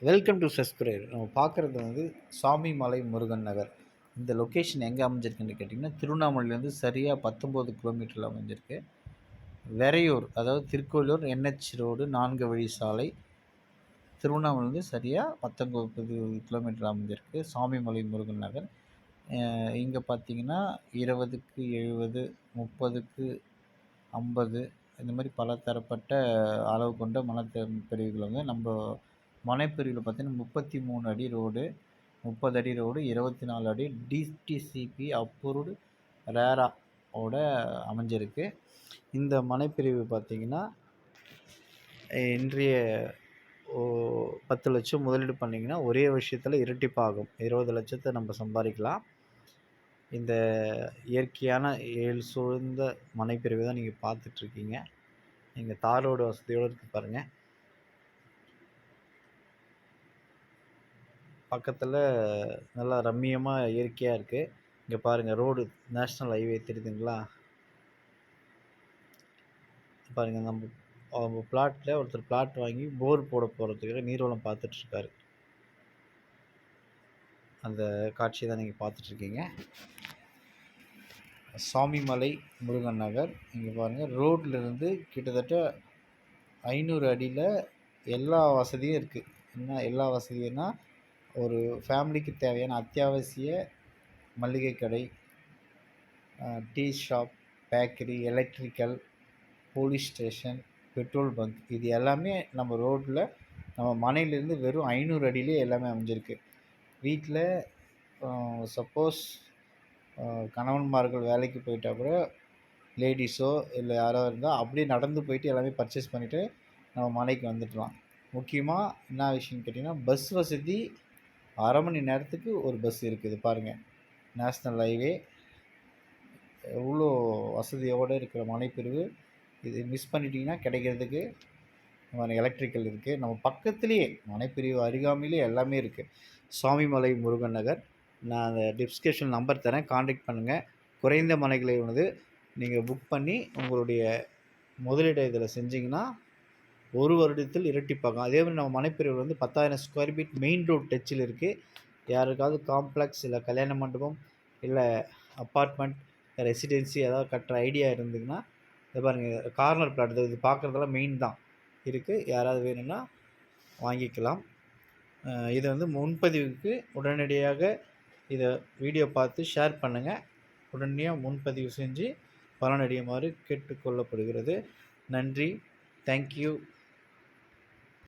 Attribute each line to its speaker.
Speaker 1: Welcome to subscribe. நம்ம பார்க்குறது வந்து சாமிமலை முருகன் நகர். இந்த லொக்கேஷன் எங்கே அமைஞ்சிருக்குன்னு கேட்டிங்கன்னா, திருவண்ணாமலையிலேருந்து சரியாக 19 கிலோமீட்டரில் அமைஞ்சிருக்கு. வெறையூர், அதாவது திருக்கோயிலூர் NH ரோடு 4 வழி சாலை, திருவண்ணாமலையிலேருந்து சரியாக 19 கிலோமீட்டர் அமைஞ்சிருக்கு சாமிமலை முருகன் நகர். இங்கே பார்த்தீங்கன்னா 20க்கு 70, 30க்கு 50 இந்த மாதிரி பல தரப்பட்ட அளவு கொண்ட பிரிவுகள் வந்து நம்ம மனைப்பிரிவில் பார்த்தீங்கன்னா 33 அடி ரோடு, 30 அடி ரோடு, 24 அடி டிடிசிபி அப்ரூவ்டு ரேரா ஓட அமைஞ்சிருக்கு. இந்த மனைப்பிரிவு பார்த்திங்கன்னா இன்றைய 10 லட்சம் முதலீடு பண்ணிங்கன்னா ஒரே விஷயத்தில் இரட்டிப்பாகும். 20 லட்சத்தை நம்ம சம்பாதிக்கலாம். இந்த இயற்கையான சூழ்ந்த மனைப்பிரிவு தான் நீங்கள் பார்த்துட்ருக்கீங்க. நீங்கள் தார் ரோடு வசதியோடு இருக்குது பாருங்கள். பக்கத்தில் நல்லா ரம்மியமாக இயற்கையாக இருக்குது. இங்கே பாருங்கள், ரோடு நேஷ்னல் ஹைவே தெரியுதுங்களா? பாருங்கள், நம்ம பிளாட்டில் ஒருத்தர் பிளாட் வாங்கி போர் போட போகிறதுக்காக நீர்வளம் பார்த்துட்ருக்காரு. அந்த காட்சியை தான் நீங்கள் பார்த்துட்ருக்கீங்க. சாமிமலை முருகன் நகர். இங்கே பாருங்கள், ரோட்லேருந்து கிட்டத்தட்ட 500 அடியில் எல்லா வசதியும் இருக்குது. என்ன எல்லா வசதியும்னா, ஒரு ஃபேமிலிக்கு தேவையான அத்தியாவசிய மளிகை கடை, tea shop, bakery, electrical, police station, petrol bunk, இது எல்லாமே நம்ம ரோட்டில் நம்ம மனையிலேருந்து வெறும் 500 அடியிலே எல்லாமே அமைஞ்சிருக்கு. வீட்டில் சப்போஸ் கணவன்மார்கள் வேலைக்கு போயிட்டா கூட லேடிஸோ இல்லை யாரோ இருந்தால் அப்படியே நடந்து போயிட்டு எல்லாமே பர்ச்சேஸ் பண்ணிவிட்டு நம்ம மனைக்கு வந்துடலாம். முக்கியமாக என்ன விஷயம்னு கேட்டிங்கன்னா, பஸ் வசதி அரை மணி நேரத்துக்கு ஒரு பஸ் இருக்குது. பாருங்கள், நேஷ்னல் ஹைவே எவ்வளோ வசதியோடு இருக்கிற மனைப்பிரிவு. இது மிஸ் பண்ணிட்டீங்கன்னா கிடைக்கிறதுக்கு எலக்ட்ரிக்கல் இருக்குது. நம்ம பக்கத்துலேயே மனைப்பிரிவு அருகாமையிலே எல்லாமே இருக்குது. சாமிமலை முருகன் நகர். நான் அந்த டிஸ்கிரிப்ஷன் நம்பர் தரேன், காண்டாக்ட் பண்ணுங்கள். குறைந்த மனைகளை வந்து நீங்கள் புக் பண்ணி உங்களுடைய முதலீடு இதில் செஞ்சிங்கன்னா 1 வருடத்தில் இரட்டிப்பாகும். அதேமாதிரி நம்ம மனைப்பிரிவில் வந்து 10,000 ஸ்கொயர் ஃபீட் மெயின் ரோட் டச்சில் இருக்குது. யாருக்காவது காம்ப்ளெக்ஸ் இல்லை கல்யாண மண்டபம் இல்லை அப்பார்ட்மெண்ட் ரெசிடென்சி ஏதாவது கட்டுற ஐடியா இருந்ததுன்னா, இதை பாருங்கள், கார்னர் பிளாட் இது பார்க்குறதெல்லாம் மெயின் தான் இருக்குது. யாராவது வேணும்னா வாங்கிக்கலாம். இதை வந்து முன்பதிவுக்கு உடனடியாக இதை வீடியோ பார்த்து ஷேர் பண்ணுங்கள். உடனடியாக முன்பதிவு செஞ்சு பலனடையுமாறு கேட்டுக்கொள்ளப்படுகிறது. நன்றி. தேங்க்யூ.